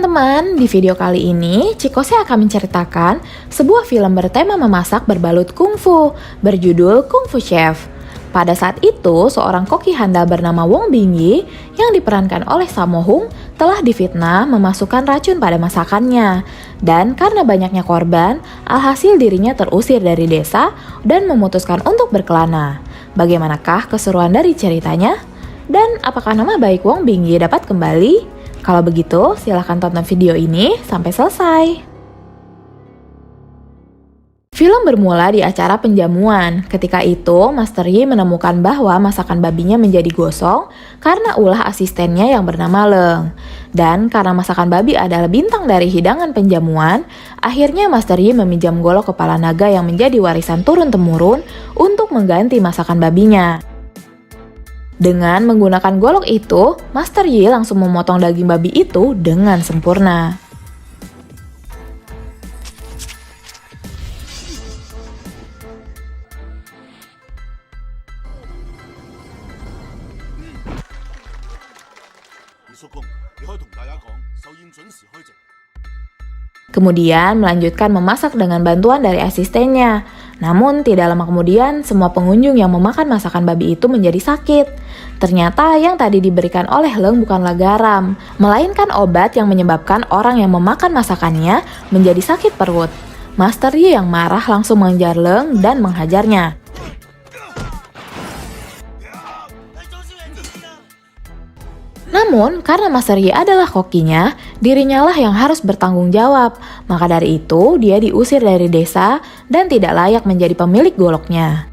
teman-teman, di video kali ini Cikose akan menceritakan sebuah film bertema memasak berbalut kungfu berjudul Kung Fu Chef. Pada saat itu, seorang koki handal bernama Wong Bingyi yang diperankan oleh Sammo Hung telah difitnah memasukkan racun pada masakannya. Dan karena banyaknya korban, alhasil dirinya terusir dari desa dan memutuskan untuk berkelana. Bagaimanakah keseruan dari ceritanya? Dan apakah nama baik Wong Bingyi dapat kembali? Kalau begitu, silahkan tonton video ini sampai selesai. Film bermula di acara penjamuan. Ketika itu, Master Yi menemukan bahwa masakan babinya menjadi gosong karena ulah asistennya yang bernama Leng. Dan karena masakan babi adalah bintang dari hidangan penjamuan, akhirnya Master Yi meminjam golok kepala naga yang menjadi warisan turun-temurun untuk mengganti masakan babinya. Dengan menggunakan golok itu, Master Yi langsung memotong daging babi itu dengan sempurna. Kemudian melanjutkan memasak dengan bantuan dari asistennya. Namun tidak lama kemudian semua pengunjung yang memakan masakan babi itu menjadi sakit. Ternyata yang tadi diberikan oleh Leng bukanlah garam, melainkan obat yang menyebabkan orang yang memakan masakannya menjadi sakit perut. Master Yi yang marah langsung mengejar Leng dan menghajarnya. Namun, karena Master Yi adalah kokinya, dirinya lah yang harus bertanggung jawab. Maka dari itu, dia diusir dari desa dan tidak layak menjadi pemilik goloknya.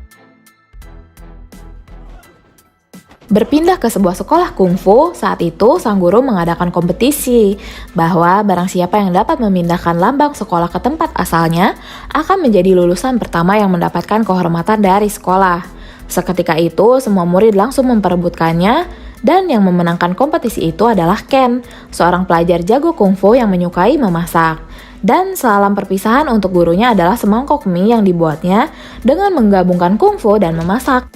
Berpindah ke sebuah sekolah kungfu, saat itu sang guru mengadakan kompetisi bahwa barang siapa yang dapat memindahkan lambang sekolah ke tempat asalnya akan menjadi lulusan pertama yang mendapatkan kehormatan dari sekolah. Seketika itu, semua murid langsung memperebutkannya. Dan yang memenangkan kompetisi itu adalah Ken, seorang pelajar jago kungfu yang menyukai memasak. Dan salam perpisahan untuk gurunya adalah semangkok mie yang dibuatnya dengan menggabungkan kungfu dan memasak.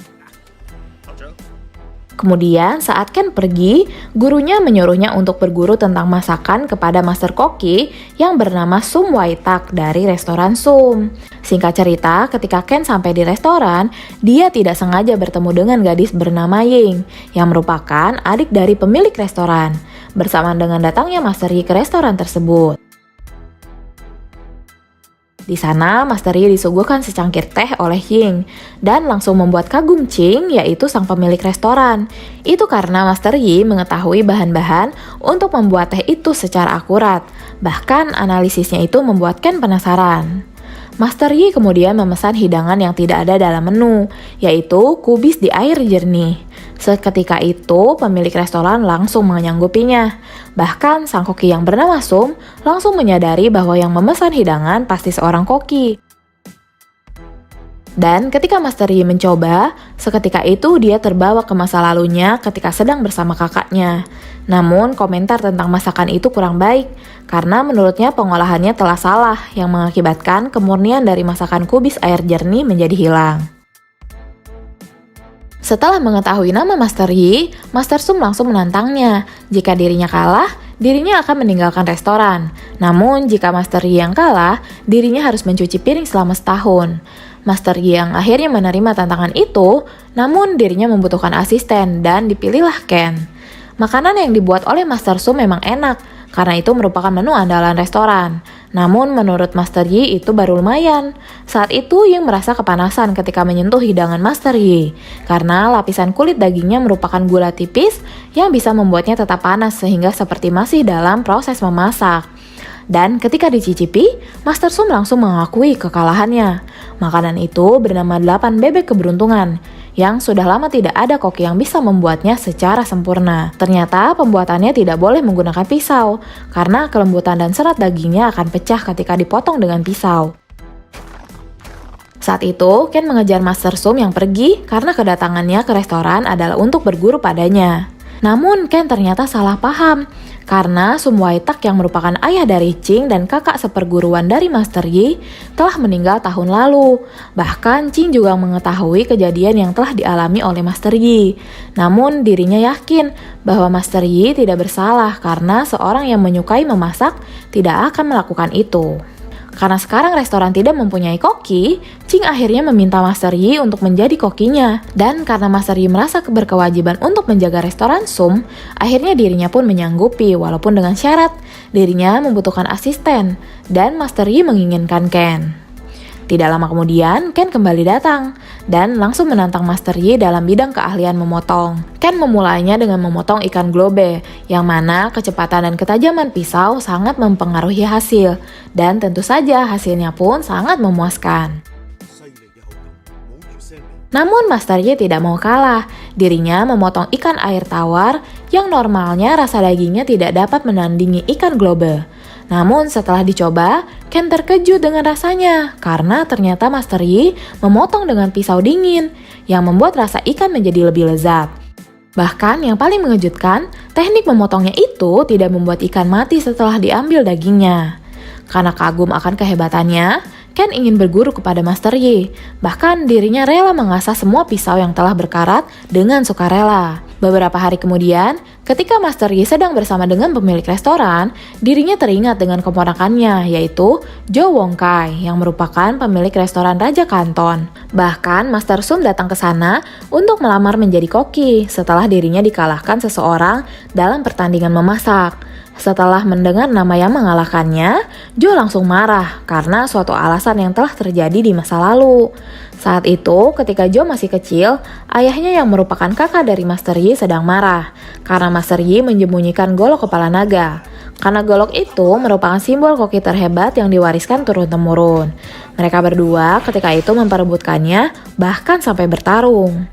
Kemudian saat Ken pergi, gurunya menyuruhnya untuk berguru tentang masakan kepada Master Koki yang bernama Sum Wai Tak dari restoran Sum. Singkat cerita, ketika Ken sampai di restoran, dia tidak sengaja bertemu dengan gadis bernama Ying yang merupakan adik dari pemilik restoran. Bersamaan dengan datangnya Master Yi ke restoran tersebut. Di sana, Master Yi disuguhkan secangkir teh oleh Ying dan langsung membuat kagum Ching, yaitu sang pemilik restoran. Itu karena Master Yi mengetahui bahan-bahan untuk membuat teh itu secara akurat. Bahkan analisisnya itu membuat Ken penasaran. Master Yi kemudian memesan hidangan yang tidak ada dalam menu, yaitu kubis di air jernih. Seketika itu, pemilik restoran langsung menyanggupinya. Bahkan sang koki yang bernama Sum langsung menyadari bahwa yang memesan hidangan pasti seorang koki. Dan ketika Master Yi mencoba, seketika itu dia terbawa ke masa lalunya ketika sedang bersama kakaknya. Namun komentar tentang masakan itu kurang baik, karena menurutnya pengolahannya telah salah yang mengakibatkan kemurnian dari masakan kubis air jernih menjadi hilang. Setelah mengetahui nama Master Yi, Master Sum langsung menantangnya. Jika dirinya kalah, dirinya akan meninggalkan restoran. Namun jika Master Yi yang kalah, dirinya harus mencuci piring selama setahun. Master Yi yang akhirnya menerima tantangan itu, namun dirinya membutuhkan asisten dan dipilihlah Ken. Makanan yang dibuat oleh Master Sum memang enak, karena itu merupakan menu andalan restoran. Namun menurut Master Yi itu baru lumayan. Saat itu Ying merasa kepanasan ketika menyentuh hidangan Master Yi, karena lapisan kulit dagingnya merupakan gula tipis yang bisa membuatnya tetap panas sehingga seperti masih dalam proses memasak. Dan ketika dicicipi, Master Sum langsung mengakui kekalahannya. Makanan itu bernama 8 bebek keberuntungan, yang sudah lama tidak ada koki yang bisa membuatnya secara sempurna. Ternyata pembuatannya tidak boleh menggunakan pisau, karena kelembutan dan serat dagingnya akan pecah ketika dipotong dengan pisau. Saat itu, Ken mengejar Master Sum yang pergi karena kedatangannya ke restoran adalah untuk berguru padanya. Namun Ken ternyata salah paham, karena Sum Waitak yang merupakan ayah dari Ching dan kakak seperguruan dari Master Yi telah meninggal tahun lalu. Bahkan Ching juga mengetahui kejadian yang telah dialami oleh Master Yi. Namun dirinya yakin bahwa Master Yi tidak bersalah karena seorang yang menyukai memasak tidak akan melakukan itu. Karena sekarang restoran tidak mempunyai koki, Ching akhirnya meminta Master Yi untuk menjadi kokinya. Dan karena Master Yi merasa berkewajiban untuk menjaga restoran Sum, akhirnya dirinya pun menyanggupi walaupun dengan syarat dirinya membutuhkan asisten dan Master Yi menginginkan Ken. Tidak lama kemudian, Ken kembali datang dan langsung menantang Master Yi dalam bidang keahlian memotong. Ken memulainya dengan memotong ikan globe, yang mana kecepatan dan ketajaman pisau sangat mempengaruhi hasil, dan tentu saja hasilnya pun sangat memuaskan. Namun Master Yi tidak mau kalah, dirinya memotong ikan air tawar yang normalnya rasa dagingnya tidak dapat menandingi ikan globe. Namun setelah dicoba, Ken terkejut dengan rasanya karena ternyata Master Yi memotong dengan pisau dingin yang membuat rasa ikan menjadi lebih lezat. Bahkan yang paling mengejutkan, teknik memotongnya itu tidak membuat ikan mati setelah diambil dagingnya. Karena kagum akan kehebatannya, Ken ingin berguru kepada Master Yi. Bahkan dirinya rela mengasah semua pisau yang telah berkarat dengan sukarela. Beberapa hari kemudian, ketika Master Yi sedang bersama dengan pemilik restoran, dirinya teringat dengan keponakannya, yaitu Jo Wong Kai, yang merupakan pemilik restoran Raja Kanton. Bahkan Master Sum datang ke sana untuk melamar menjadi koki setelah dirinya dikalahkan seseorang dalam pertandingan memasak. Setelah mendengar nama yang mengalahkannya, Jo langsung marah karena suatu alasan yang telah terjadi di masa lalu. Saat itu, ketika Jo masih kecil, ayahnya yang merupakan kakak dari Master Yi sedang marah karena Master Yi menyembunyikan golok kepala naga. Karena golok itu merupakan simbol koki terhebat yang diwariskan turun-temurun. Mereka berdua ketika itu memperebutkannya, bahkan sampai bertarung.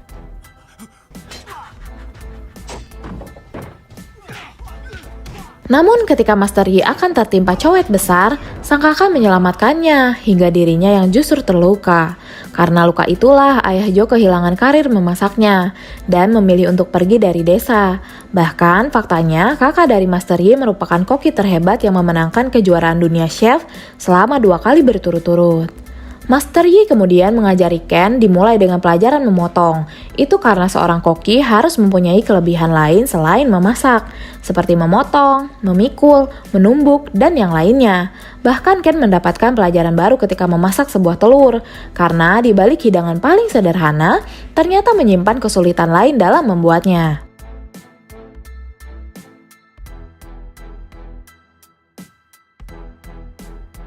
Namun ketika Master Yi akan tertimpa cowek besar, sang kakak menyelamatkannya hingga dirinya yang justru terluka. Karena luka itulah ayah Jo kehilangan karir memasaknya dan memilih untuk pergi dari desa. Bahkan faktanya kakak dari Master Yi merupakan koki terhebat yang memenangkan kejuaraan dunia chef selama 2 kali berturut-turut. Master Yi kemudian mengajari Ken dimulai dengan pelajaran memotong. Itu karena seorang koki harus mempunyai kelebihan lain selain memasak, seperti memotong, memikul, menumbuk, dan yang lainnya. Bahkan Ken mendapatkan pelajaran baru ketika memasak sebuah telur, karena di balik hidangan paling sederhana, ternyata menyimpan kesulitan lain dalam membuatnya.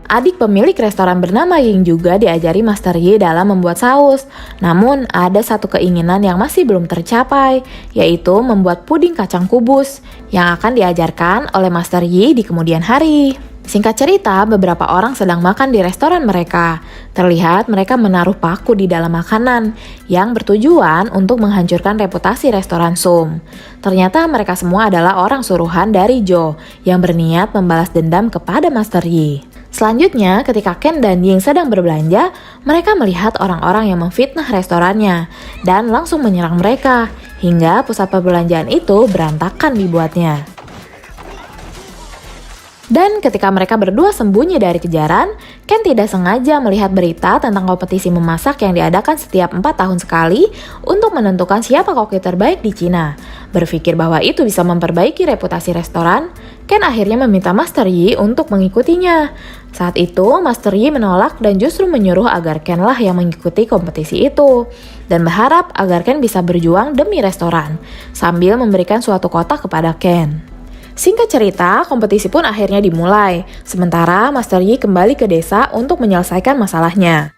Adik pemilik restoran bernama Ying juga diajari Master Yi dalam membuat saus. Namun ada satu keinginan yang masih belum tercapai, yaitu membuat puding kacang kubus yang akan diajarkan oleh Master Yi di kemudian hari. Singkat cerita, beberapa orang sedang makan di restoran mereka. Terlihat mereka menaruh paku di dalam makanan yang bertujuan untuk menghancurkan reputasi restoran Sum. Ternyata mereka semua adalah orang suruhan dari Jo yang berniat membalas dendam kepada Master Yi. Selanjutnya, ketika Ken dan Ying sedang berbelanja, mereka melihat orang-orang yang memfitnah restorannya dan langsung menyerang mereka, hingga pusat perbelanjaan itu berantakan dibuatnya. Dan ketika mereka berdua sembunyi dari kejaran, Ken tidak sengaja melihat berita tentang kompetisi memasak yang diadakan setiap 4 tahun sekali untuk menentukan siapa koki terbaik di Cina. Berpikir bahwa itu bisa memperbaiki reputasi restoran, Ken akhirnya meminta Master Yi untuk mengikutinya. Saat itu, Master Yi menolak dan justru menyuruh agar Ken lah yang mengikuti kompetisi itu. Dan berharap agar Ken bisa berjuang demi restoran, sambil memberikan suatu kotak kepada Ken. Singkat cerita, kompetisi pun akhirnya dimulai, sementara Master Yi kembali ke desa untuk menyelesaikan masalahnya.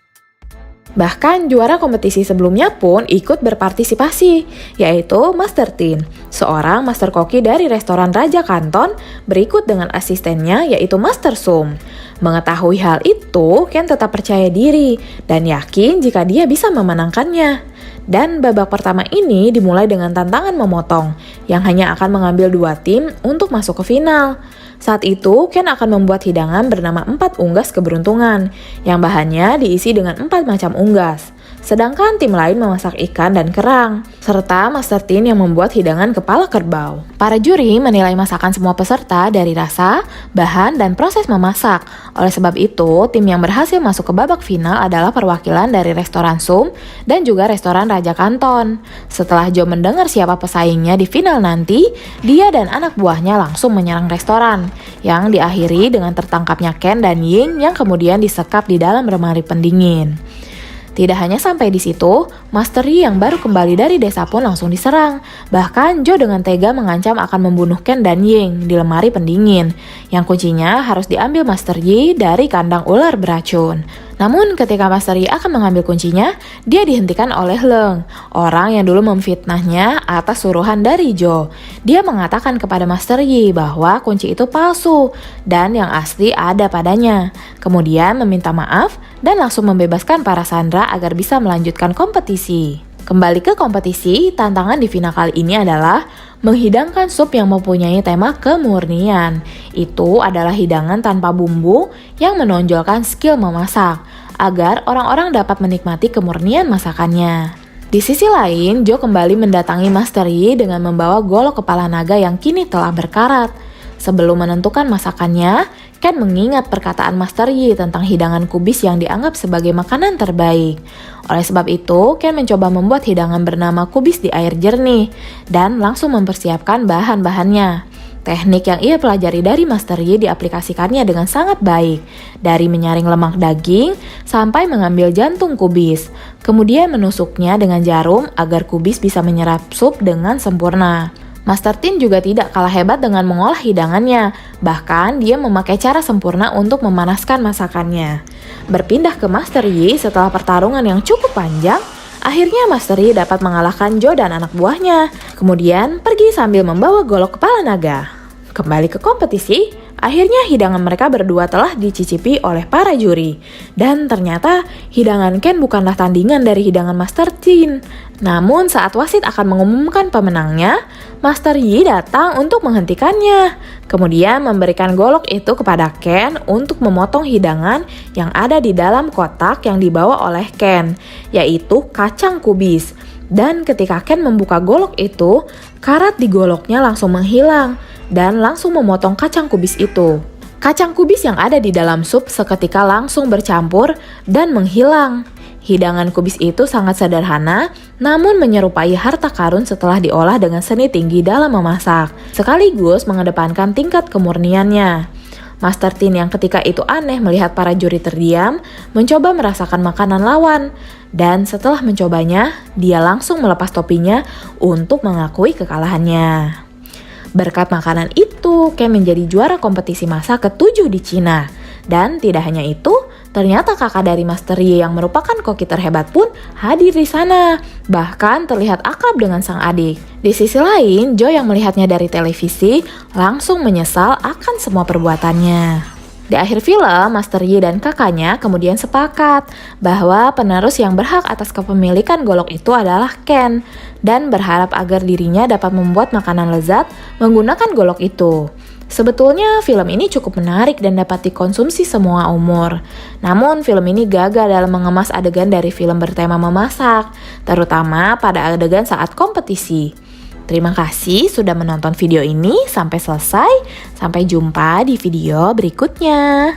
Bahkan juara kompetisi sebelumnya pun ikut berpartisipasi, yaitu Master Tin, seorang master koki dari restoran Raja Kanton berikut dengan asistennya yaitu Master Sum. Mengetahui hal itu, Ken tetap percaya diri dan yakin jika dia bisa memenangkannya. Dan babak pertama ini dimulai dengan tantangan memotong, yang hanya akan mengambil 2 tim untuk masuk ke final. Saat itu, Ken akan membuat hidangan bernama 4 unggas keberuntungan, yang bahannya diisi dengan 4 macam unggas. sedangkan tim lain memasak ikan dan kerang, serta Master Tin yang membuat hidangan kepala kerbau. Para juri menilai masakan semua peserta dari rasa, bahan, dan proses memasak. Oleh sebab itu, tim yang berhasil masuk ke babak final adalah perwakilan dari restoran Sum dan juga restoran Raja Kanton. Setelah Joe mendengar siapa pesaingnya di final nanti, dia dan anak buahnya langsung menyerang restoran, yang diakhiri dengan tertangkapnya Ken dan Ying yang kemudian disekap di dalam lemari pendingin. Tidak hanya sampai di situ, Master Yi yang baru kembali dari desa pun langsung diserang. Bahkan Joe dengan tega mengancam akan membunuh Ken dan Ying di lemari pendingin, yang kuncinya harus diambil Master Yi dari kandang ular beracun. Namun ketika Master Yi akan mengambil kuncinya, dia dihentikan oleh Leng, orang yang dulu memfitnahnya atas suruhan dari Joe. Dia mengatakan kepada Master Yi bahwa kunci itu palsu dan yang asli ada padanya. Kemudian meminta maaf dan langsung membebaskan para sandera agar bisa melanjutkan kompetisi. Kembali ke kompetisi, tantangan di final kali ini adalah menghidangkan sup yang mempunyai tema kemurnian. Itu adalah hidangan tanpa bumbu yang menonjolkan skill memasak, agar orang-orang dapat menikmati kemurnian masakannya. Di sisi lain, Joe kembali mendatangi Master Yi dengan membawa golok kepala naga yang kini telah berkarat. Sebelum menentukan masakannya, Ken mengingat perkataan Master Yi tentang hidangan kubis yang dianggap sebagai makanan terbaik. Oleh sebab itu, Ken mencoba membuat hidangan bernama kubis di air jernih dan langsung mempersiapkan bahan-bahannya. Teknik yang ia pelajari dari Master Yi diaplikasikannya dengan sangat baik, dari menyaring lemak daging sampai mengambil jantung kubis, kemudian menusuknya dengan jarum agar kubis bisa menyerap sup dengan sempurna. Master Tin juga tidak kalah hebat dengan mengolah hidangannya, bahkan dia memakai cara sempurna untuk memanaskan masakannya. Berpindah ke Master Yi setelah pertarungan yang cukup panjang, akhirnya Master Yi dapat mengalahkan Joe dan anak buahnya, kemudian pergi sambil membawa golok kepala naga. Kembali ke kompetisi, akhirnya hidangan mereka berdua telah dicicipi oleh para juri. Dan ternyata hidangan Ken bukanlah tandingan dari hidangan Master Tin. Namun saat wasit akan mengumumkan pemenangnya, Master Yi datang untuk menghentikannya. Kemudian memberikan golok itu kepada Ken untuk memotong hidangan yang ada di dalam kotak yang dibawa oleh Ken, yaitu kacang kubis. Dan ketika Ken membuka golok itu, karat di goloknya langsung menghilang dan langsung memotong kacang kubis itu. Kacang kubis yang ada di dalam sup seketika langsung bercampur dan menghilang. Hidangan kubis itu sangat sederhana, namun menyerupai harta karun setelah diolah dengan seni tinggi dalam memasak, sekaligus mengedepankan tingkat kemurniannya. Master Tin yang ketika itu aneh melihat para juri terdiam, mencoba merasakan makanan lawan. Dan setelah mencobanya, dia langsung melepas topinya untuk mengakui kekalahannya. Berkat makanan itu, Ken menjadi juara kompetisi masak ke-7 di Cina. Dan tidak hanya itu, ternyata kakak dari Master Yi yang merupakan koki terhebat pun hadir di sana. Bahkan terlihat akrab dengan sang adik. Di sisi lain, Joe yang melihatnya dari televisi langsung menyesal akan semua perbuatannya. Di akhir film, Master Yi dan kakaknya kemudian sepakat bahwa penerus yang berhak atas kepemilikan golok itu adalah Ken, dan berharap agar dirinya dapat membuat makanan lezat menggunakan golok itu. Sebetulnya film ini cukup menarik dan dapat dikonsumsi semua umur. Namun film ini gagal dalam mengemas adegan dari film bertema memasak, terutama pada adegan saat kompetisi. Terima kasih sudah menonton video ini sampai selesai. Sampai jumpa di video berikutnya.